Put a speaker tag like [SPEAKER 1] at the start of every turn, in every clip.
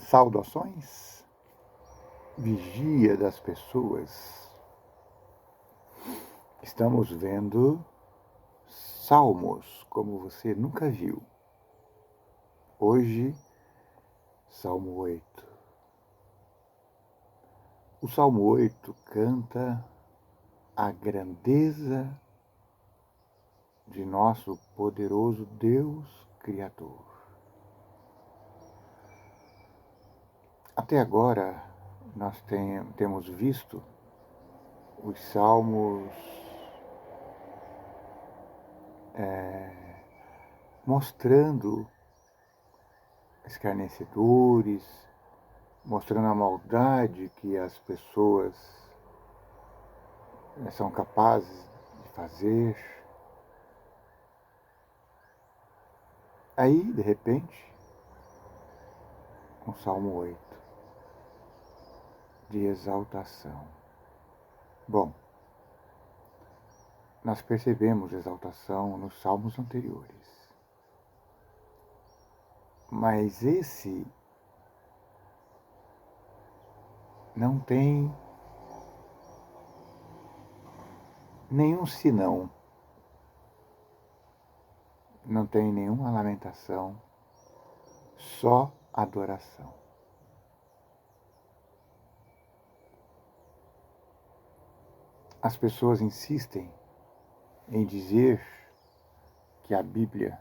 [SPEAKER 1] Saudações, vigia das pessoas. Estamos vendo Salmos como você nunca viu. Hoje, Salmo 8. O Salmo 8 canta a grandeza de nosso poderoso Deus Criador. Até agora, nós temos visto os salmos mostrando escarnecedores, mostrando a maldade que as pessoas são capazes de fazer. Aí, de repente, um Salmo 8 de exaltação. Bom, nós percebemos exaltação nos salmos anteriores. Mas esse não tem nenhum senão, não tem nenhuma lamentação, só adoração. As pessoas insistem em dizer que a Bíblia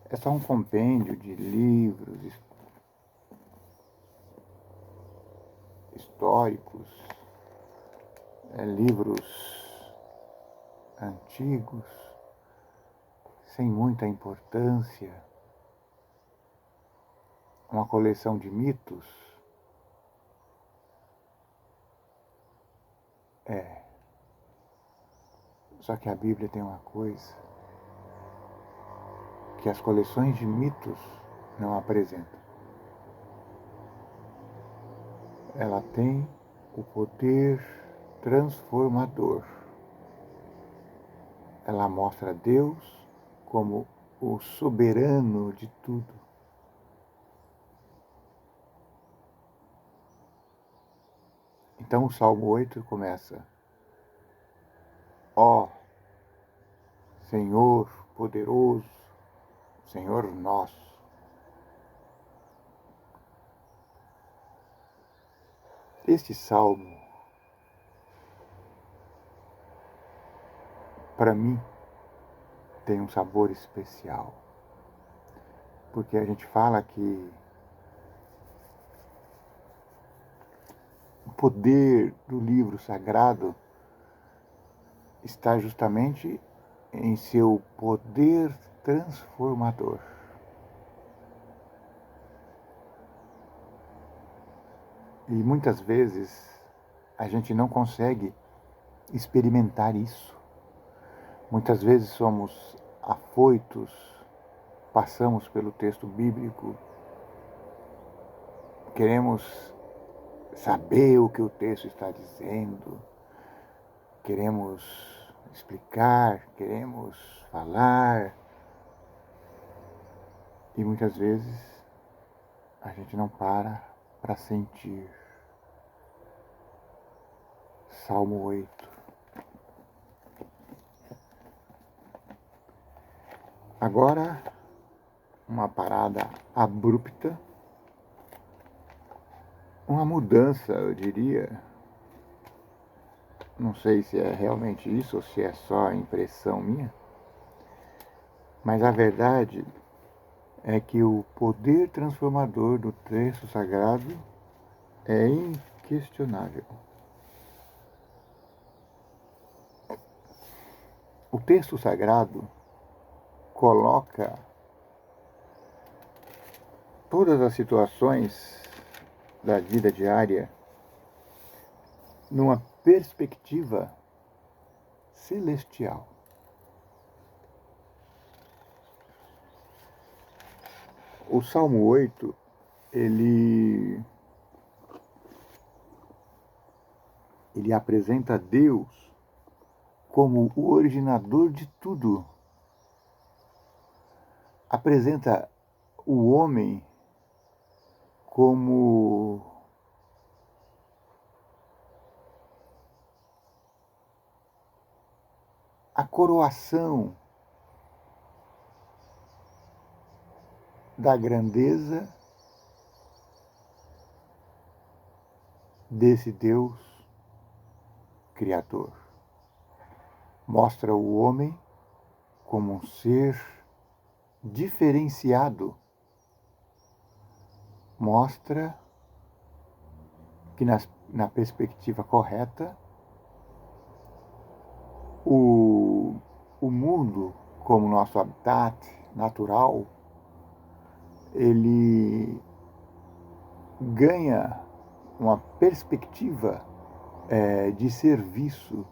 [SPEAKER 1] é só um compêndio de livros históricos, livros antigos, sem muita importância, uma coleção de mitos. Só que a Bíblia tem uma coisa que as coleções de mitos não apresentam. Ela tem o poder transformador. Ela mostra Deus como o soberano de tudo. Então o Salmo 8 começa: Ó Senhor poderoso, Senhor nosso. Este salmo, para mim, tem um sabor especial. Porque a gente fala que o poder do livro sagrado está justamente em seu poder transformador. E muitas vezes a gente não consegue experimentar isso. Muitas vezes somos afoitos, passamos pelo texto bíblico, queremos saber o que o texto está dizendo, queremos explicar, queremos falar, e muitas vezes a gente não para sentir. Salmo 8. Agora, uma parada abrupta, uma mudança, eu diria. Não sei se é realmente isso ou se é só impressão minha, mas a verdade é que o poder transformador do texto sagrado é inquestionável. O texto sagrado coloca todas as situações da vida diária numa perspectiva celestial. O Salmo 8, ele apresenta Deus como o originador de tudo. Apresenta o homem como a coroação da grandeza desse Deus Criador. Mostra o homem como um ser diferenciado. Mostra que na perspectiva correta, o mundo como nosso habitat natural, ele ganha uma perspectiva de serviço.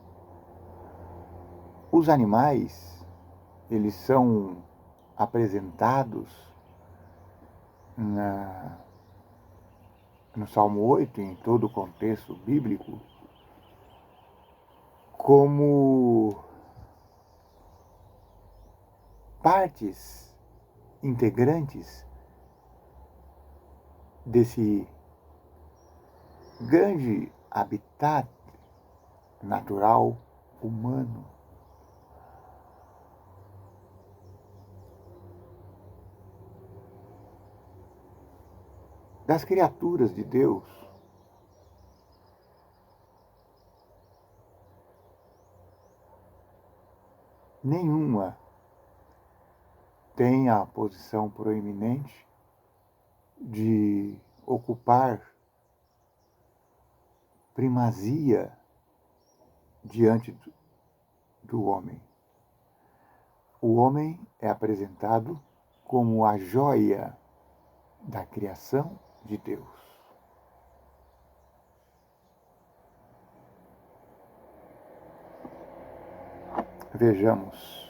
[SPEAKER 1] Os animais, eles são apresentados no Salmo 8, em todo o contexto bíblico, como partes integrantes desse grande habitat natural humano. Das criaturas de Deus, nenhuma tem a posição proeminente de ocupar primazia diante do homem. O homem é apresentado como a joia da criação de Deus. Vejamos.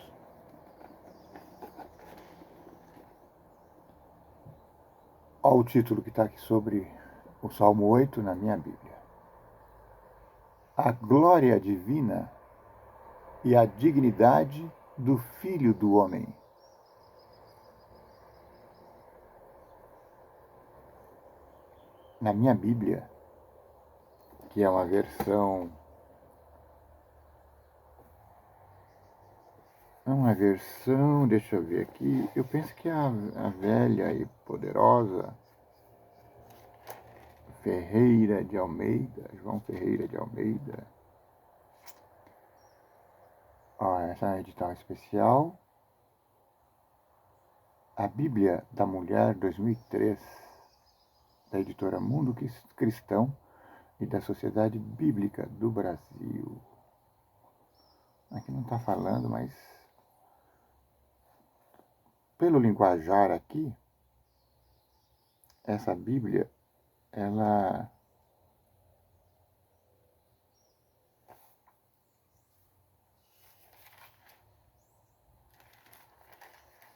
[SPEAKER 1] Olha o título que está aqui sobre o Salmo 8 na minha Bíblia. A glória divina e a dignidade do Filho do Homem. Na minha Bíblia, que é uma versão deixa eu ver aqui, eu penso que é a velha e poderosa Ferreira de Almeida, João Ferreira de Almeida. Essa é a edital especial. A Bíblia da Mulher 2003, da editora Mundo Cristão e da Sociedade Bíblica do Brasil. Aqui não está falando, mas pelo linguajar aqui, essa Bíblia, ela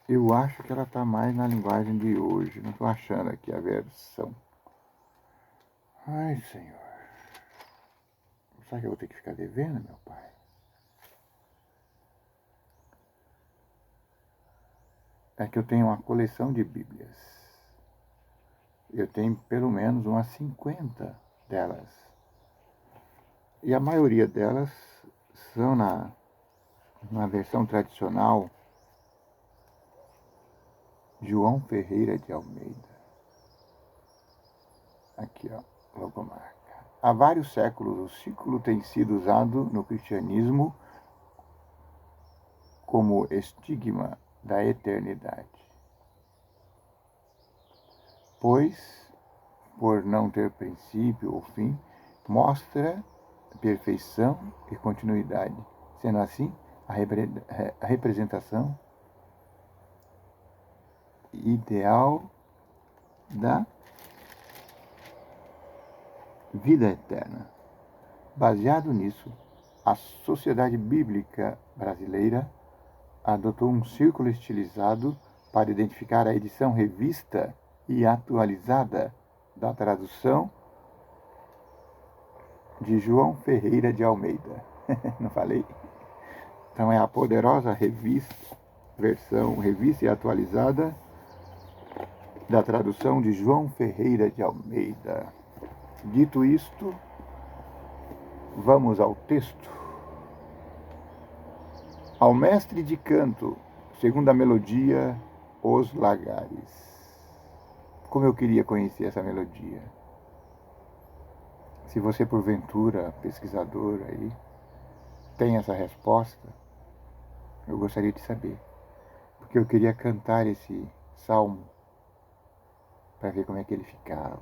[SPEAKER 1] eu acho que ela está mais na linguagem de hoje. Não estou achando aqui a versão. Ai, Senhor. Será que eu vou ter que ficar devendo, meu pai? É que eu tenho uma coleção de Bíblias. Eu tenho pelo menos umas 50 delas. E a maioria delas são na versão tradicional João Ferreira de Almeida. Aqui, ó, logomarca. Há vários séculos, o ciclo tem sido usado no cristianismo como estigma da eternidade. Pois, por não ter princípio ou fim, mostra perfeição e continuidade, sendo assim a representação ideal da vida eterna. Baseado nisso, a Sociedade Bíblica Brasileira adotou um círculo estilizado para identificar a edição revista e atualizada da tradução de João Ferreira de Almeida. Não falei? Então é a poderosa revista e atualizada da tradução de João Ferreira de Almeida. Dito isto, vamos ao texto. Ao mestre de canto, segundo a melodia, Os Lagares. Como eu queria conhecer essa melodia. Se você, porventura, pesquisador aí, tem essa resposta, eu gostaria de saber. Porque eu queria cantar esse salmo para ver como é que ele ficava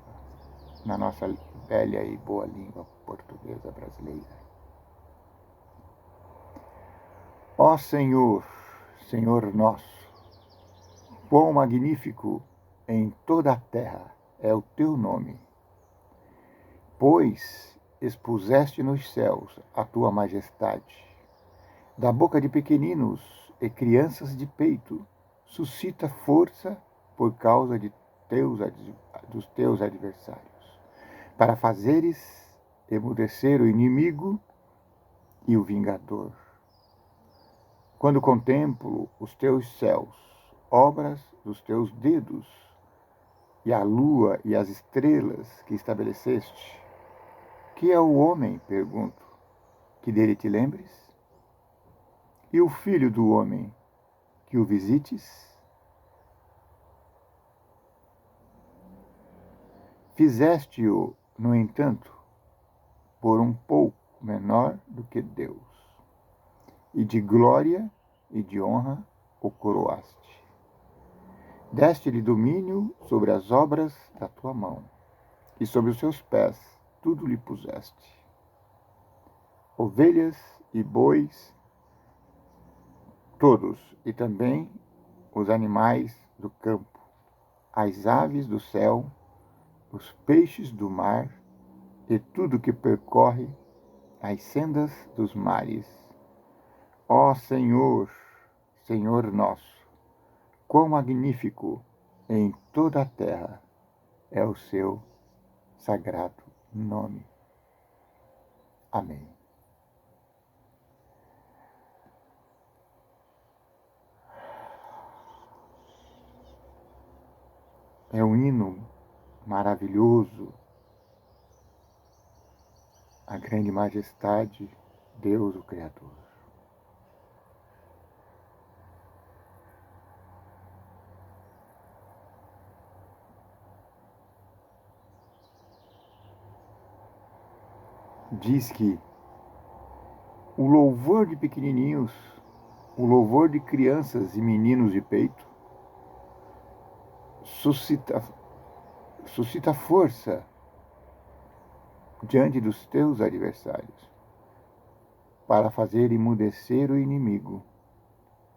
[SPEAKER 1] na nossa velha e boa língua portuguesa brasileira. Ó Senhor, Senhor nosso, quão magnífico em toda a terra é o teu nome, pois expuseste nos céus a tua majestade. Da boca de pequeninos e crianças de peito, suscita força por causa dos teus adversários, para fazeres emudecer o inimigo e o vingador. Quando contemplo os teus céus, obras dos teus dedos, e a lua e as estrelas que estabeleceste, que é o homem, pergunto, que dele te lembres? E o filho do homem, que o visites? Fizeste-o, no entanto, por um pouco menor do que Deus, e de glória e de honra o coroaste. Deste-lhe domínio sobre as obras da tua mão, e sobre os seus pés tudo lhe puseste. Ovelhas e bois, todos, e também os animais do campo, as aves do céu, os peixes do mar e tudo que percorre as sendas dos mares. Ó Senhor, Senhor nosso, quão magnífico em toda a terra é o seu sagrado nome. Amém. É um hino maravilhoso, a grande majestade, Deus o Criador. Diz que o louvor de pequenininhos, o louvor de crianças e meninos de peito, suscita força diante dos teus adversários, para fazer emudecer o inimigo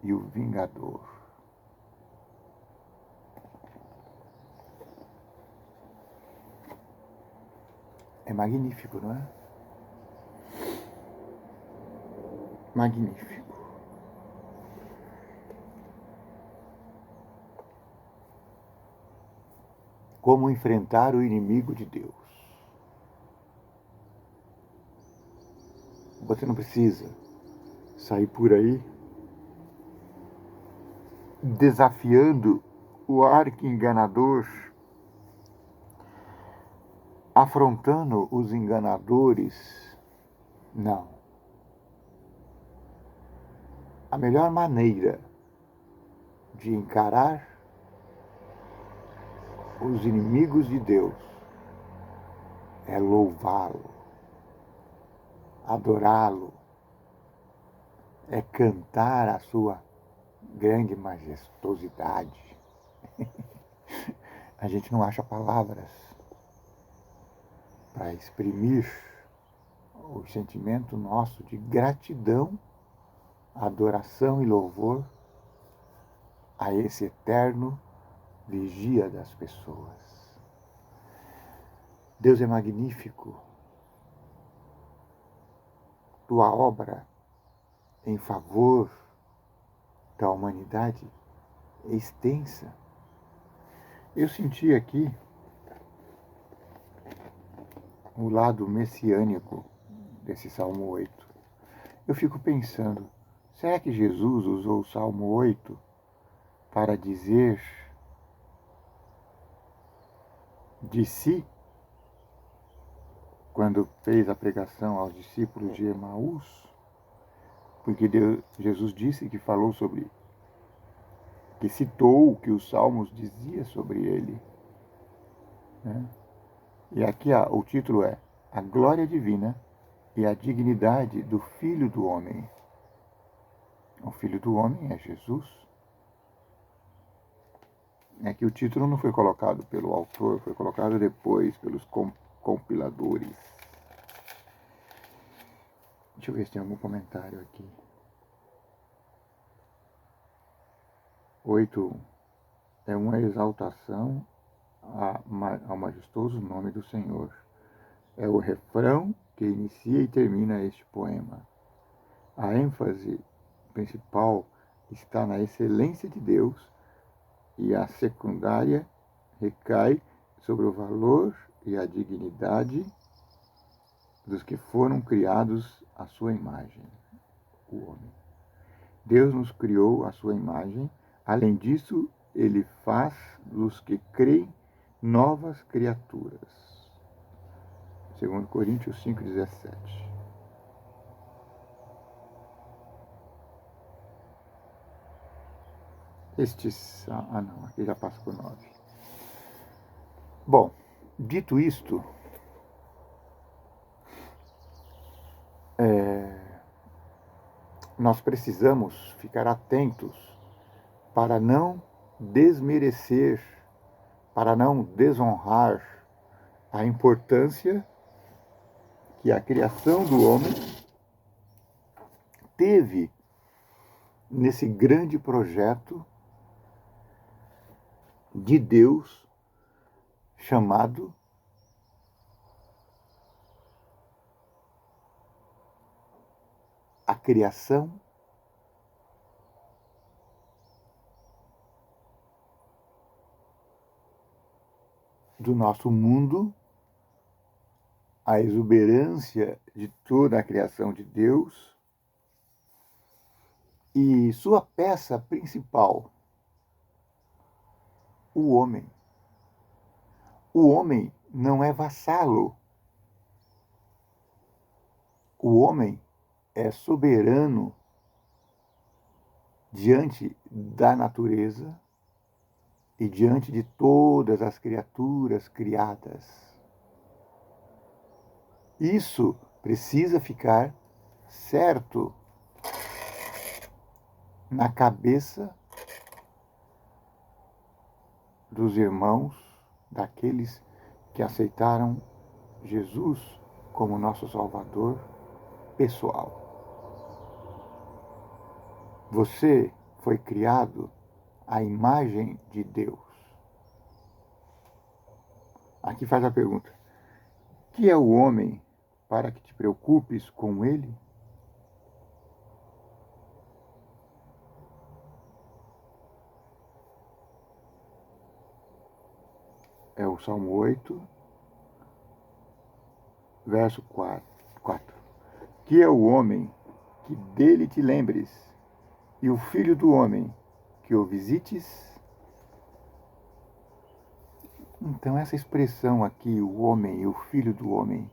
[SPEAKER 1] e o vingador. É magnífico, não é? Magnífico. Como enfrentar o inimigo de Deus. Você não precisa sair por aí desafiando o arqui-enganador, afrontando os enganadores. Não. A melhor maneira de encarar os inimigos de Deus é louvá-lo, adorá-lo, é cantar a sua grande majestosidade. A gente não acha palavras para exprimir o sentimento nosso de gratidão, adoração e louvor a esse eterno vigia das pessoas. Deus é magnífico. Tua obra em favor da humanidade é extensa. Eu senti aqui o lado messiânico desse Salmo 8. Eu fico pensando, será que Jesus usou o Salmo 8 para dizer de si, quando fez a pregação aos discípulos de Emaús, porque Jesus disse que falou sobre, que citou o que os Salmos dizia sobre ele, né? E aqui o título é A Glória Divina e a Dignidade do Filho do Homem. O Filho do Homem é Jesus. É que o título não foi colocado pelo autor, foi colocado depois pelos compiladores. Deixa eu ver se tem algum comentário aqui. 8. É uma exaltação ao majestoso nome do Senhor. É o refrão que inicia e termina este poema. A ênfase principal está na excelência de Deus e a secundária recai sobre o valor e a dignidade dos que foram criados à sua imagem, o homem. Deus nos criou à sua imagem. Além disso, ele faz dos que creem novas criaturas. 2 Coríntios 5,17. Não, aqui já passa por 9. Bom, dito isto, nós precisamos ficar atentos para não desmerecer, para não desonrar a importância que a criação do homem teve nesse grande projeto de Deus chamado a criação do nosso mundo, a exuberância de toda a criação de Deus e sua peça principal, o homem. O homem não é vassalo. O homem é soberano diante da natureza e diante de todas as criaturas criadas. Isso precisa ficar certo na cabeça dos irmãos, daqueles que aceitaram Jesus como nosso Salvador pessoal. Você foi criado à imagem de Deus. Aqui faz a pergunta: que é o homem para que te preocupes com ele? É o Salmo 8, verso 4. Que é o homem que dele te lembres, e o filho do homem que o visites? Então essa expressão aqui, o homem e o filho do homem,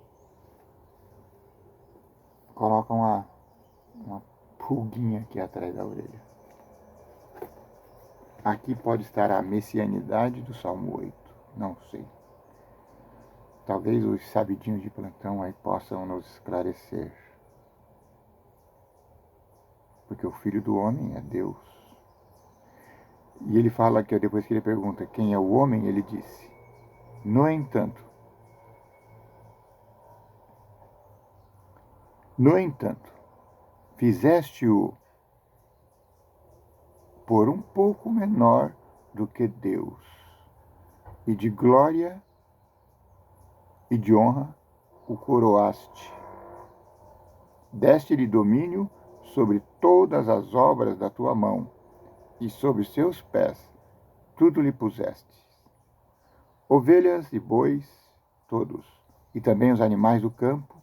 [SPEAKER 1] coloca uma pulguinha aqui atrás da orelha. Aqui pode estar a messianidade do Salmo 8, não sei. Talvez os sabidinhos de plantão aí possam nos esclarecer. Porque o Filho do Homem é Deus. E ele fala que depois que ele pergunta quem é o homem, ele disse: no entanto, fizeste-o por um pouco menor do que Deus, e de glória e de honra o coroaste. Deste-lhe domínio sobre todas as obras da tua mão, e sobre seus pés tudo lhe puseste. Ovelhas e bois, todos, e também os animais do campo,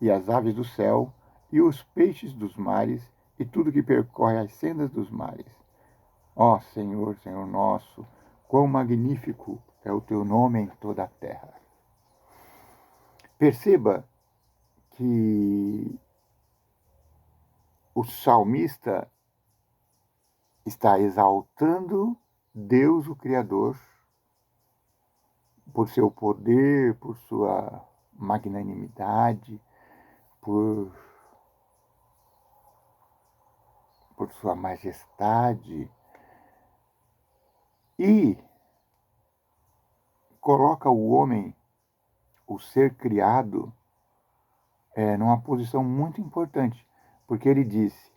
[SPEAKER 1] e as aves do céu, e os peixes dos mares, e tudo que percorre as sendas dos mares. Ó Senhor, Senhor nosso, quão magnífico é o teu nome em toda a terra. Perceba que o salmista está exaltando Deus, o Criador, por seu poder, por sua magnanimidade, por sua majestade, e coloca o homem, o ser criado, numa posição muito importante, porque ele disse: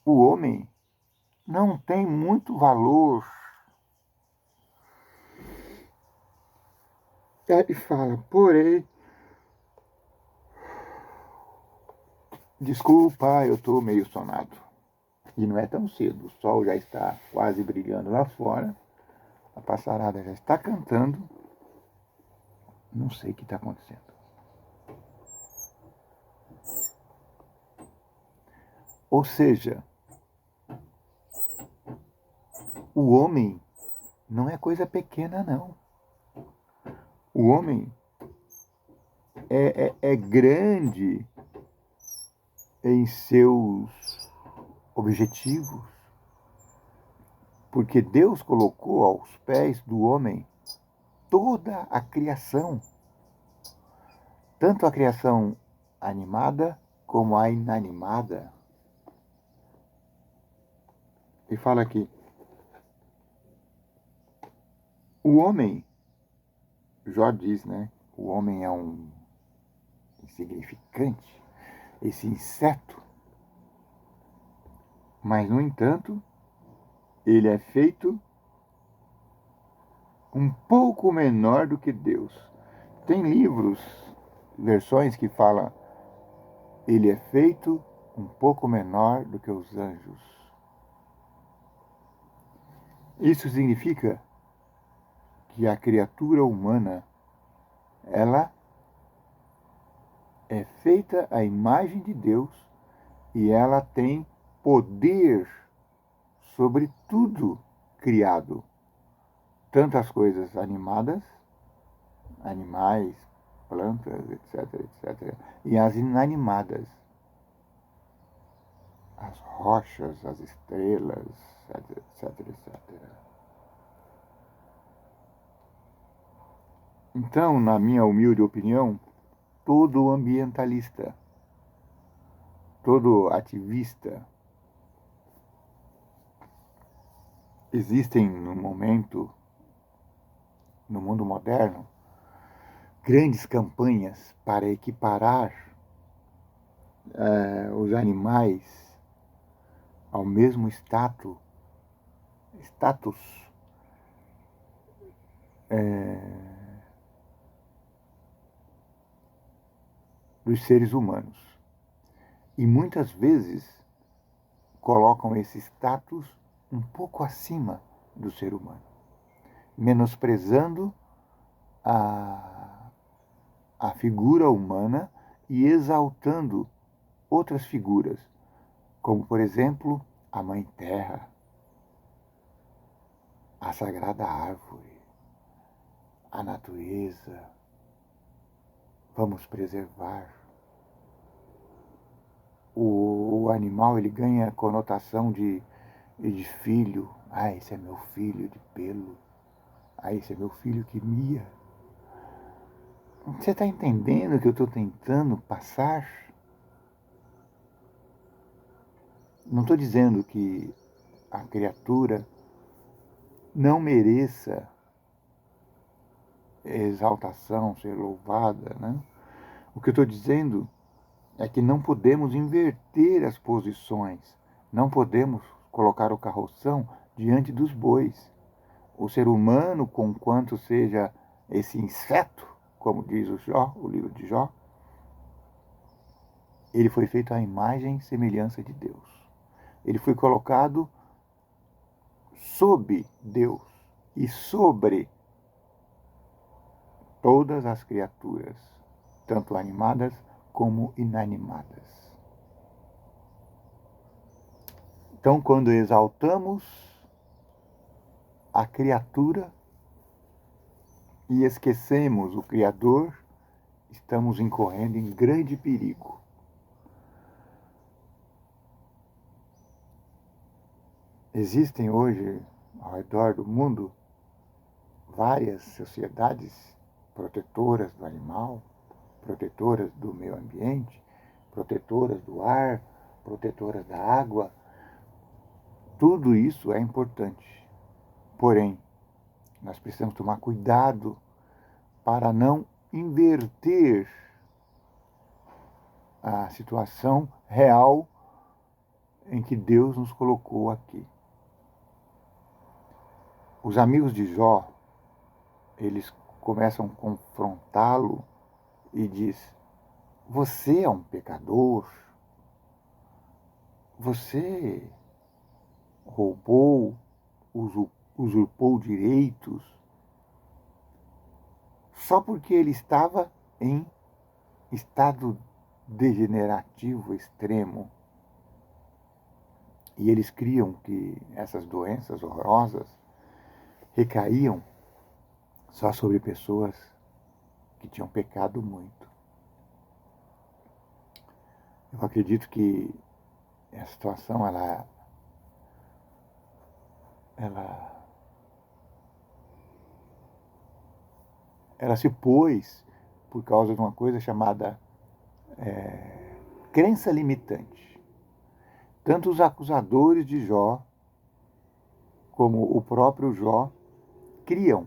[SPEAKER 1] o homem não tem muito valor. Ele fala, porém, desculpa, eu estou meio sonado. E não é tão cedo, o sol já está quase brilhando lá fora, a passarada já está cantando, não sei o que está acontecendo. Ou seja, o homem não é coisa pequena, não. O homem é grande em seus objetivos, porque Deus colocou aos pés do homem toda a criação, tanto a criação animada como a inanimada. E fala aqui, o homem, Jó diz, né? O homem é um insignificante, esse inseto, mas, no entanto, ele é feito um pouco menor do que Deus. Tem livros, versões que falam, ele é feito um pouco menor do que os anjos. Isso significa que a criatura humana, ela é feita à imagem de Deus e ela tem poder sobre tudo criado, tanto as coisas animadas, animais, plantas, etc, etc, e as inanimadas, as rochas, as estrelas, etc, etc. Então, na minha humilde opinião, todo ambientalista, todo ativista, existem no momento, no mundo moderno, grandes campanhas para equiparar os animais ao mesmo status dos seres humanos. E muitas vezes colocam esse status um pouco acima do ser humano, menosprezando a figura humana e exaltando outras figuras, como, por exemplo, a Mãe Terra, a Sagrada Árvore, a natureza. Vamos preservar. O animal, ele ganha conotação de filho. Ah, esse é meu filho de pelo. Ah, esse é meu filho que mia. Você está entendendo o que eu estou tentando passar? Não estou dizendo que a criatura não mereça exaltação, ser louvada, né? O que eu estou dizendo é que não podemos inverter as posições, não podemos colocar o carroção diante dos bois. O ser humano, conquanto seja esse inseto, como diz o Jó, o livro de Jó, ele foi feito à imagem e semelhança de Deus. Ele foi colocado sob Deus e sobre todas as criaturas, tanto animadas como inanimadas. Então, quando exaltamos a criatura, e esquecemos o Criador, estamos incorrendo em grande perigo. Existem hoje, ao redor do mundo, várias sociedades protetoras do animal, protetoras do meio ambiente, protetoras do ar, protetoras da água. Tudo isso é importante. Porém, nós precisamos tomar cuidado para não inverter a situação real em que Deus nos colocou aqui. Os amigos de Jó, eles começam a confrontá-lo e diz: você é um pecador, você roubou, usurpou direitos, só porque ele estava em estado degenerativo extremo. E eles criam que essas doenças horrorosas recaíam só sobre pessoas que tinham pecado muito. Eu acredito que essa situação, ela se pôs por causa de uma coisa chamada crença limitante. Tanto os acusadores de Jó, como o próprio Jó, criam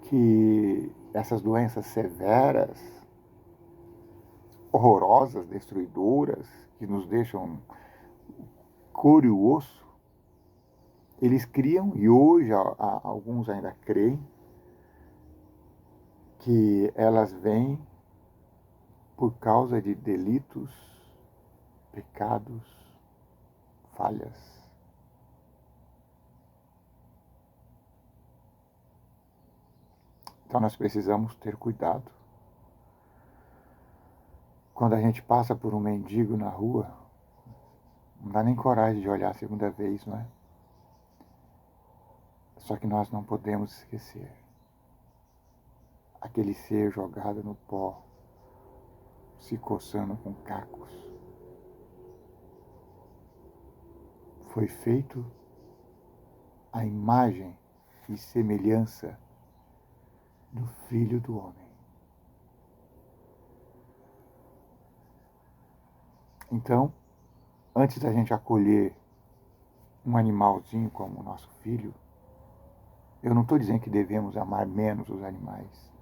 [SPEAKER 1] que essas doenças severas, horrorosas, destruidoras, que nos deixam couro e osso, eles criam, e hoje alguns ainda creem, que elas vêm por causa de delitos, pecados, falhas. Então nós precisamos ter cuidado. Quando a gente passa por um mendigo na rua, não dá nem coragem de olhar a segunda vez, não é? Só que nós não podemos esquecer aquele ser jogado no pó, se coçando com cacos. Foi feito a imagem e semelhança do Filho do Homem. Então, antes da gente acolher um animalzinho como o nosso filho, eu não estou dizendo que devemos amar menos os animais.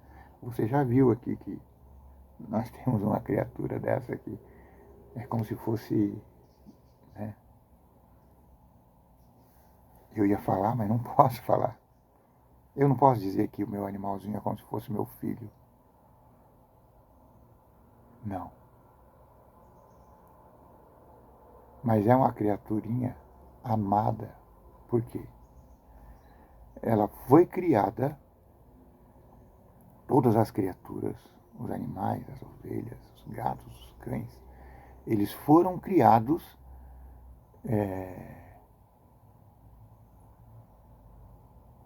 [SPEAKER 1] Você já viu aqui que nós temos uma criatura dessa aqui, é como se fosse, né? Eu ia falar, mas não posso falar. Eu não posso dizer que o meu animalzinho é como se fosse meu filho. Não. Mas é uma criaturinha amada. Por quê? Ela foi criada, todas as criaturas, os animais, as ovelhas, os gatos, os cães, eles foram criados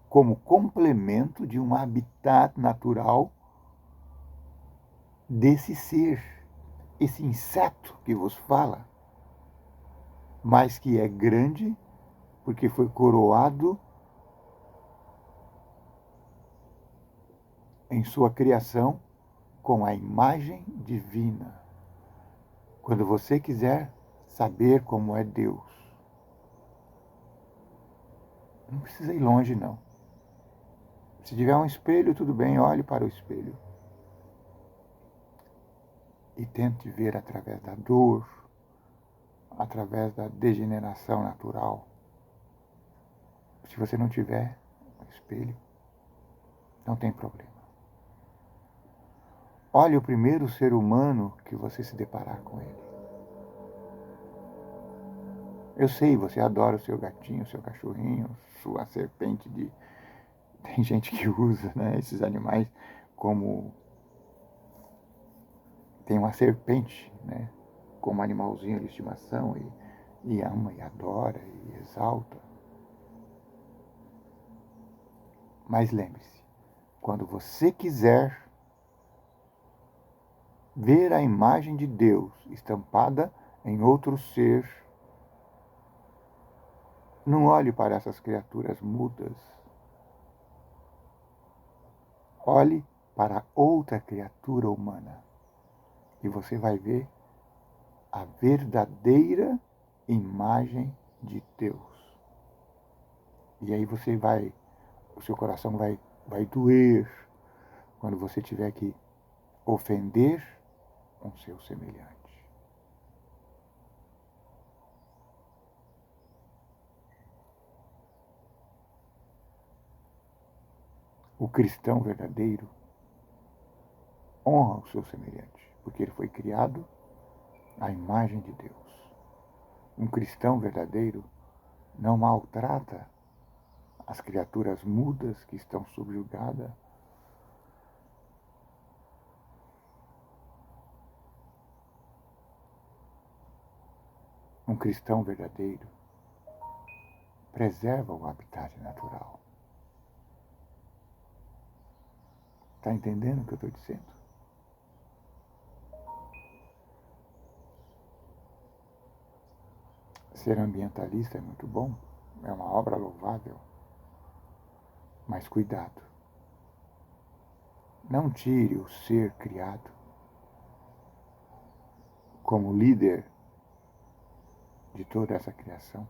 [SPEAKER 1] como complemento de um habitat natural desse ser, esse inseto que vos fala, mas que é grande porque foi coroado em sua criação com a imagem divina. Quando você quiser saber como é Deus, não precisa ir longe, não. Se tiver um espelho, tudo bem, olhe para o espelho. E tente ver através da dor, através da degeneração natural. Se você não tiver um espelho, não tem problema. Olhe o primeiro ser humano que você se deparar com ele. Eu sei, você adora o seu gatinho, o seu cachorrinho, sua serpente de... Tem gente que usa, né, esses animais como... Tem uma serpente, né, como animalzinho de estimação e ama e adora e exalta. Mas lembre-se, quando você quiser ver a imagem de Deus estampada em outro ser, não olhe para essas criaturas mudas. Olhe para outra criatura humana e você vai ver a verdadeira imagem de Deus. E aí o seu coração vai doer quando você tiver que ofender um seu semelhante. O cristão verdadeiro honra o seu semelhante, porque ele foi criado à imagem de Deus. Um cristão verdadeiro não maltrata as criaturas mudas que estão subjugadas. Um cristão verdadeiro preserva o habitat natural. Está entendendo o que eu estou dizendo? Ser ambientalista é muito bom, é uma obra louvável, mas cuidado. Não tire o ser criado como líder de toda essa criação,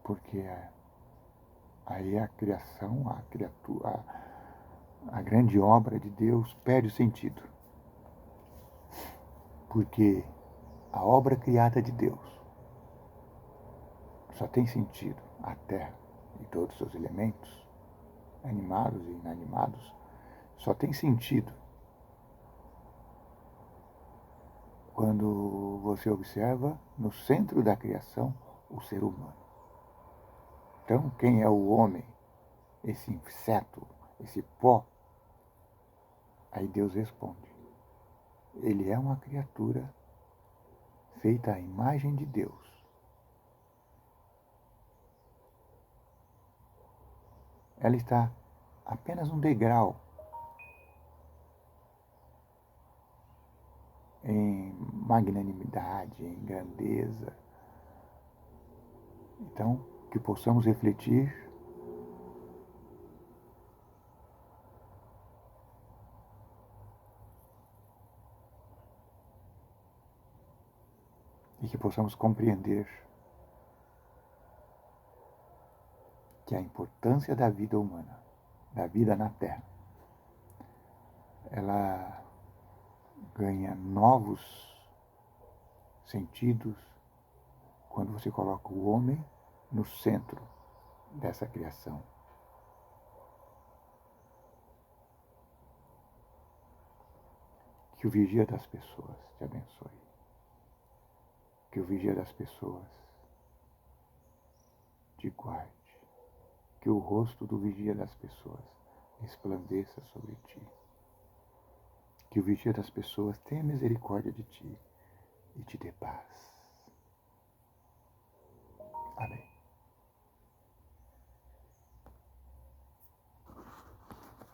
[SPEAKER 1] porque aí a criação, a criatura, a grande obra de Deus perde o sentido. Porque a obra criada de Deus só tem sentido, a terra e todos os seus elementos, animados e inanimados, só tem sentido quando você observa no centro da criação o ser humano. Então, quem é o homem? Esse inseto, esse pó? Aí Deus responde: ele é uma criatura feita à imagem de Deus. Ela está apenas um degrau em magnanimidade, em grandeza. Então, que possamos refletir e que possamos compreender que a importância da vida humana, da vida na Terra, ela ganha novos sentidos quando você coloca o homem no centro dessa criação. Que o vigia das pessoas te abençoe. Que o vigia das pessoas te guarde. Que o rosto do vigia das pessoas resplandeça sobre ti. Que o vigia das pessoas tenha misericórdia de ti e te dê paz. Amém.